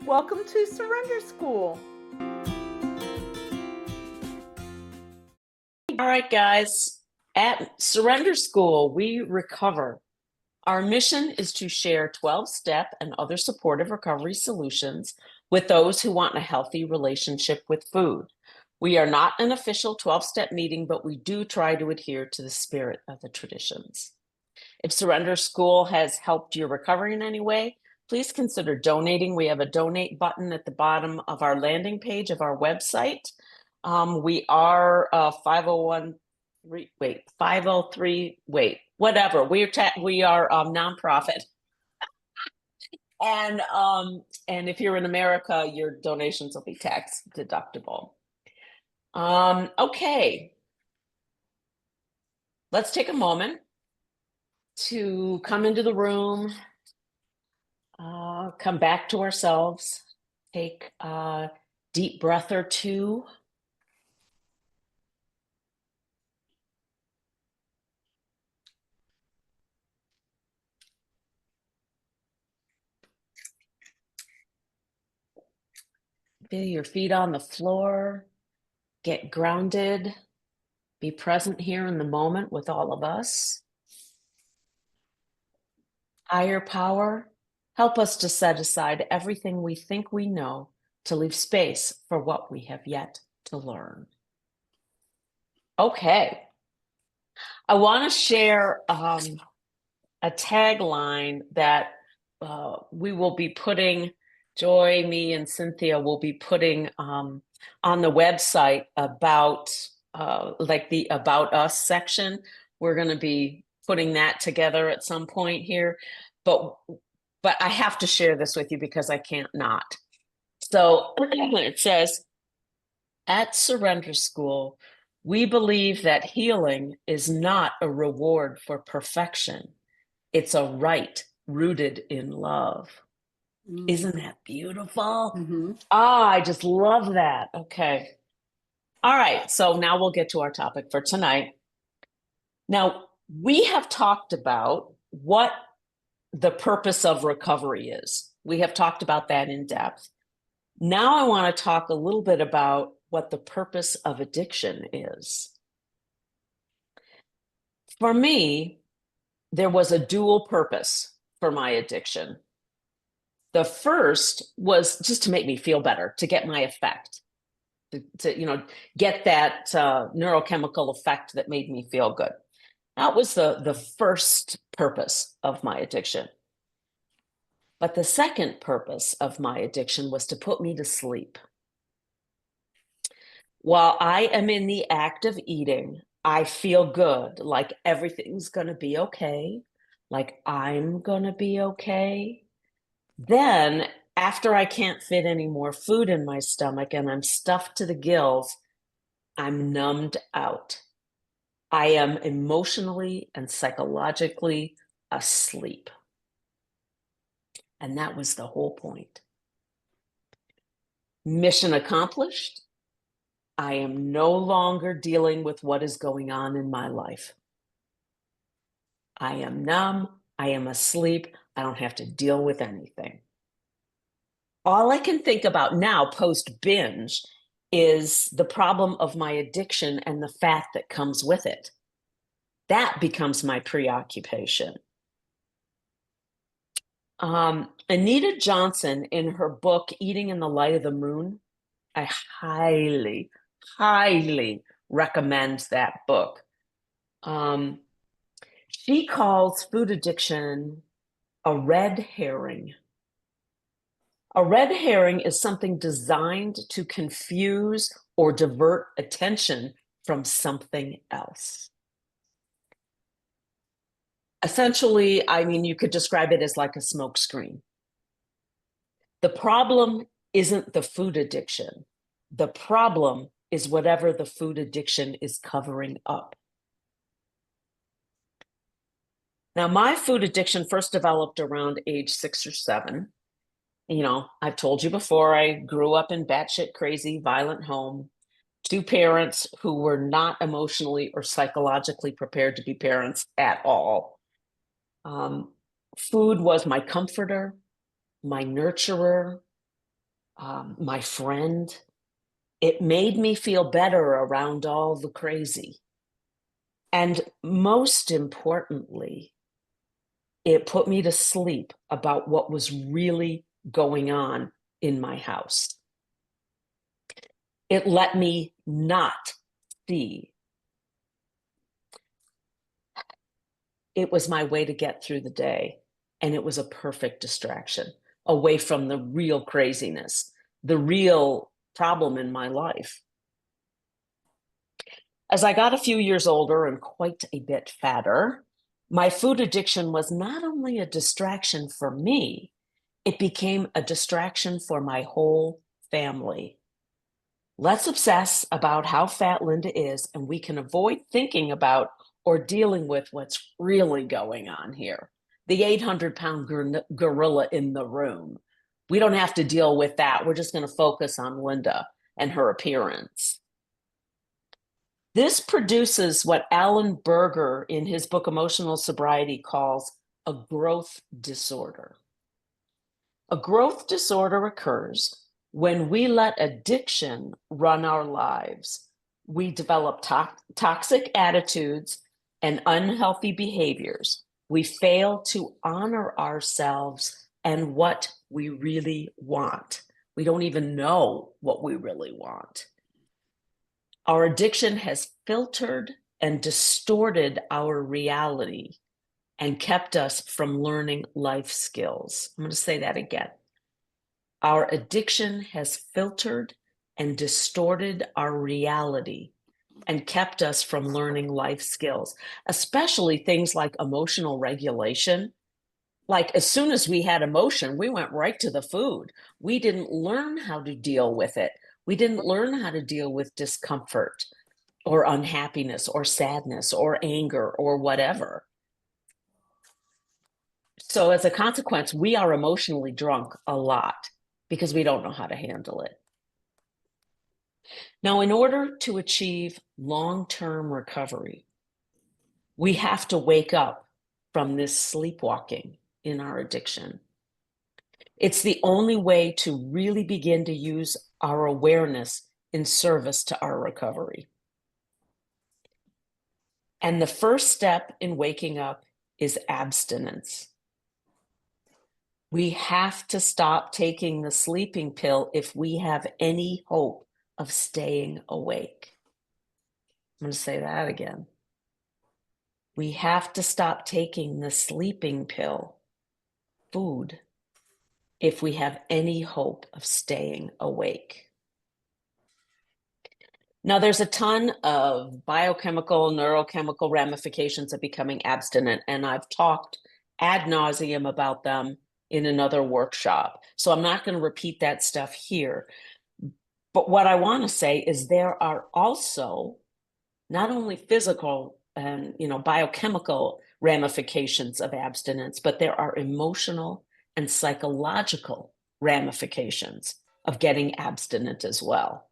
Welcome to Surrender School. All right, guys. At Surrender School, we recover. Our mission is to share 12-step and other supportive recovery solutions with those who want a healthy relationship with food. We are not an official 12-step meeting, but we do try to adhere to the spirit of the traditions. If Surrender School has helped your recovery in any way, please consider donating. We have a donate button at the bottom of our landing page of our website. We are 503, whatever. We are nonprofit. And if you're in America, your donations will be tax deductible. Okay. Let's take a moment to come into the room, come back to ourselves, take a deep breath or two. Feel your feet on the floor, get grounded, be present here in the moment with all of us. Higher power, help us to set aside everything we think we know to leave space for what we have yet to learn. Okay. I want to share a tagline that we will be putting, Joy, me, and Cynthia will be putting on the website about like the About Us section. We're going to be putting that together at some point here, but I have to share this with you because I can't not. So it says, at Surrender School, we believe that healing is not a reward for perfection. It's a right rooted in love. Isn't that beautiful? Mm-hmm. I just love that. Okay. All right. So now we'll get to our topic for tonight. Now, we have talked about what the purpose of recovery is. We have talked about that in depth. Now I want to talk a little bit about what the purpose of addiction is. For me, there was a dual purpose for my addiction. The first was just to make me feel better, to get my effect, to get that neurochemical effect that made me feel good. That was the first purpose of my addiction. But the second purpose of my addiction was to put me to sleep. While I am in the act of eating, I feel good, like everything's going to be okay, like I'm going to be okay. Then, after I can't fit any more food in my stomach and I'm stuffed to the gills, I'm numbed out. I am emotionally and psychologically asleep. And that was the whole point. Mission accomplished. I am no longer dealing with what is going on in my life. I am numb. I am asleep. I don't have to deal with anything. All I can think about now, post-binge, is the problem of my addiction and the fat that comes with it. That becomes my preoccupation. Anita Johnson, in her book, Eating in the Light of the Moon, I highly, highly recommend that book. She calls food addiction a red herring. A red herring is something designed to confuse or divert attention from something else. Essentially, I mean, you could describe it as like a smokescreen. The problem isn't the food addiction. The problem is whatever the food addiction is covering up. Now, my food addiction first developed around age 6 or 7. I've told you before, I grew up in batshit crazy, violent home. 2 parents who were not emotionally or psychologically prepared to be parents at all. Food was my comforter, my nurturer, my friend. It made me feel better around all the crazy. And most importantly, it put me to sleep about what was really going on in my house. It let me not see. It was my way to get through the day. And it was a perfect distraction away from the real craziness, the real problem in my life. As I got a few years older and quite a bit fatter, my food addiction was not only a distraction for me, it became a distraction for my whole family. Let's obsess about how fat Linda is, and we can avoid thinking about or dealing with what's really going on here. The 800-pound gorilla in the room. We don't have to deal with that. We're just going to focus on Linda and her appearance. This produces what Alan Berger in his book Emotional Sobriety calls a growth disorder. A growth disorder occurs when we let addiction run our lives. We develop toxic attitudes and unhealthy behaviors. We fail to honor ourselves and what we really want. We don't even know what we really want. Our addiction has filtered and distorted our reality and kept us from learning life skills. I'm going to say that again. Our addiction has filtered and distorted our reality and kept us from learning life skills, especially things like emotional regulation. Like as soon as we had emotion, we went right to the food. We didn't learn how to deal with it. We didn't learn how to deal with discomfort or unhappiness or sadness or anger or whatever. So as a consequence, we are emotionally drunk a lot because we don't know how to handle it. Now, in order to achieve long-term recovery, we have to wake up from this sleepwalking in our addiction. It's the only way to really begin to use our awareness in service to our recovery. And the first step in waking up is abstinence. We have to stop taking the sleeping pill if we have any hope of staying awake. I'm going to say that again. We have to stop taking the sleeping pill, food, if we have any hope of staying awake. Now, there's a ton of biochemical, neurochemical ramifications of becoming abstinent, and I've talked ad nauseum about them in another workshop. So I'm not going to repeat that stuff here. But what I want to say is there are also not only physical and biochemical ramifications of abstinence, but there are emotional and psychological ramifications of getting abstinent as well.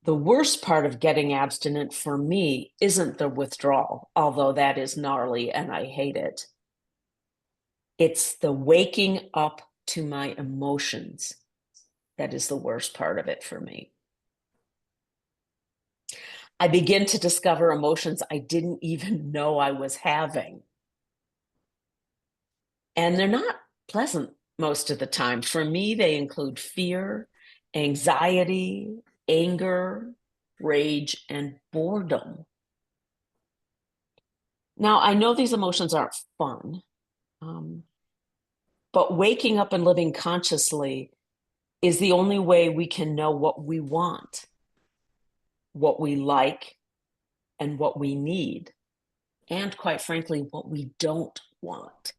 The worst part of getting abstinent for me isn't the withdrawal, although that is gnarly and I hate it. It's the waking up to my emotions that is the worst part of it for me. I begin to discover emotions I didn't even know I was having. And they're not pleasant most of the time. For me, they include fear, anxiety, anger, rage, and boredom. Now, I know these emotions aren't fun, but waking up and living consciously is the only way we can know what we want, what we like, and what we need, and quite frankly, what we don't want.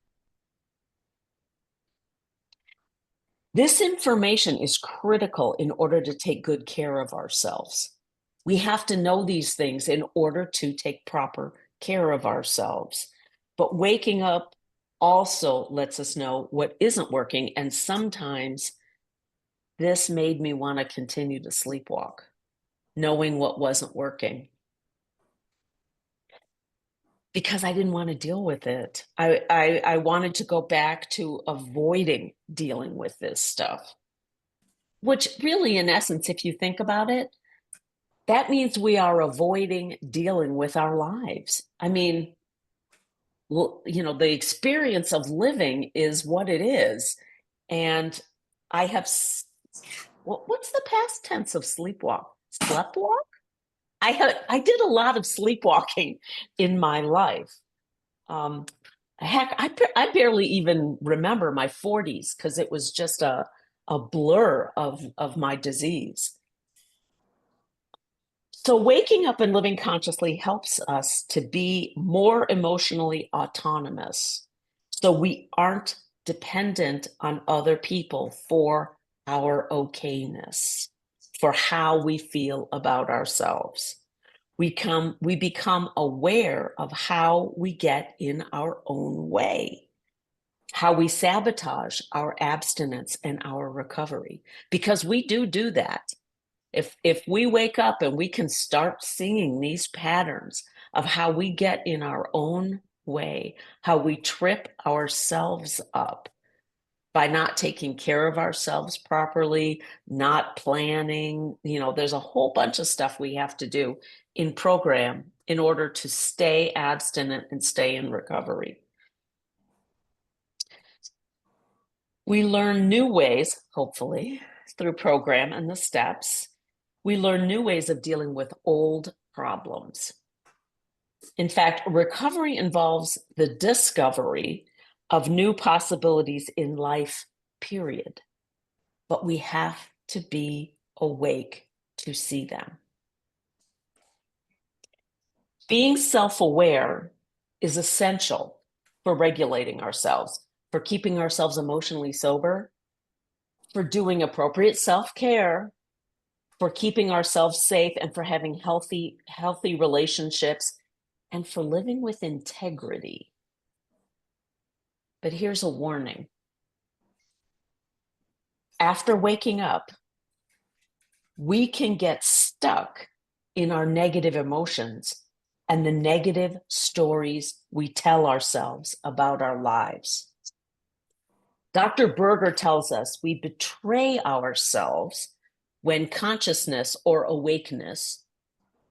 This information is critical in order to take good care of ourselves. We have to know these things in order to take proper care of ourselves. But waking up also lets us know what isn't working. And sometimes this made me want to continue to sleepwalk, knowing what wasn't working, because I didn't want to deal with it. I wanted to go back to avoiding dealing with this stuff. which really, in essence, if you think about it, that means we are avoiding dealing with our lives. I mean, well, the experience of living is what it is. And I have, what's the past tense of sleepwalk? Sleptwalk? I did a lot of sleepwalking in my life. Um, Heck, I barely even remember my 40s because it was just a blur of my disease. So waking up and living consciously helps us to be more emotionally autonomous. So we aren't dependent on other people for our okayness, for how we feel about ourselves. We become aware of how we get in our own way, how we sabotage our abstinence and our recovery, because we do that. If we wake up and we can start seeing these patterns of how we get in our own way, how we trip ourselves up by not taking care of ourselves properly, not planning, there's a whole bunch of stuff we have to do in program in order to stay abstinent and stay in recovery. We learn new ways, hopefully, through program and the steps. We learn new ways of dealing with old problems. In fact, recovery involves the discovery of new possibilities in life, period. But we have to be awake to see them. Being self-aware is essential for regulating ourselves, for keeping ourselves emotionally sober, for doing appropriate self-care, for keeping ourselves safe, and for having healthy relationships, and for living with integrity. But here's a warning. After waking up, we can get stuck in our negative emotions and the negative stories we tell ourselves about our lives. Dr. Berger tells us we betray ourselves when consciousness or awakeness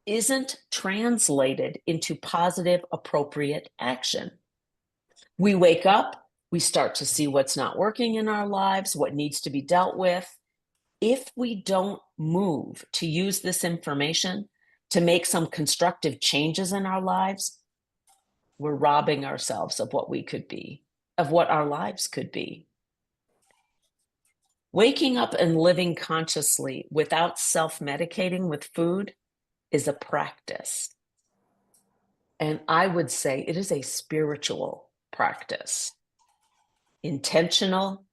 isn't translated into positive, appropriate action. We wake up, we start to see what's not working in our lives, what needs to be dealt with. If we don't move to use this information to make some constructive changes in our lives, we're robbing ourselves of what we could be, of what our lives could be. Waking up and living consciously without self-medicating with food is a practice. And I would say it is a spiritual practice. Intentional,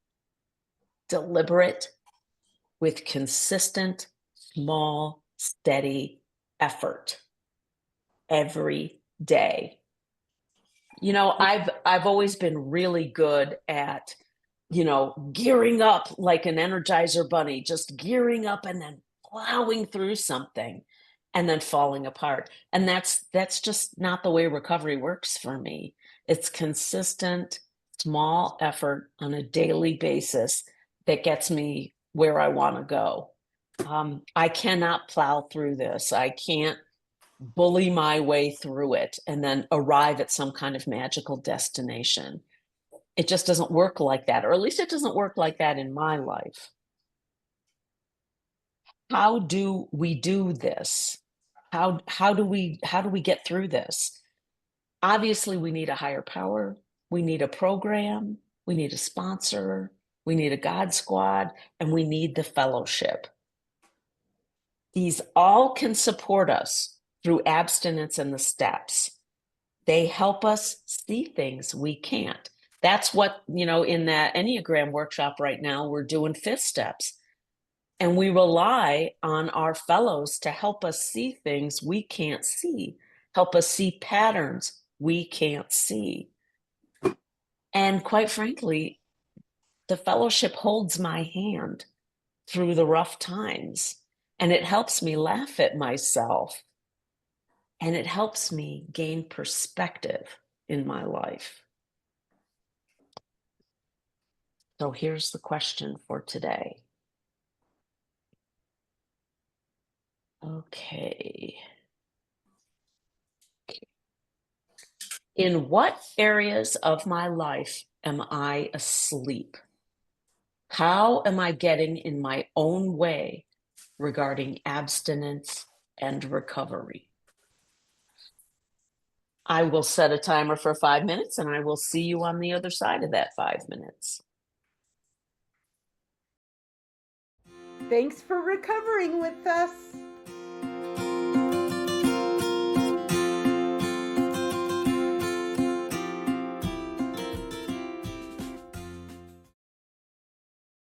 deliberate, with consistent, small, steady effort every day. I've always been really good at, gearing up like an Energizer bunny, just gearing up and then plowing through something and then falling apart. And that's just not the way recovery works for me. It's consistent, small effort on a daily basis that gets me where I want to go. I cannot plow through this. I can't bully my way through it and then arrive at some kind of magical destination. It just doesn't work like that, or at least it doesn't work like that in my life. How do we do this? How do we get through this? Obviously, we need a higher power. We need a program. We need a sponsor. We need a God squad, and we need the fellowship. These all can support us through abstinence and the steps. They help us see things we can't. That's what, in that Enneagram workshop right now, we're doing 5th steps. And we rely on our fellows to help us see things we can't see, help us see patterns we can't see. And quite frankly, the fellowship holds my hand through the rough times. And it helps me laugh at myself. And it helps me gain perspective in my life. So here's the question for today. Okay. In what areas of my life am I asleep? How am I getting in my own way regarding abstinence and recovery? I will set a timer for 5 minutes and I will see you on the other side of that 5 minutes. Thanks for recovering with us.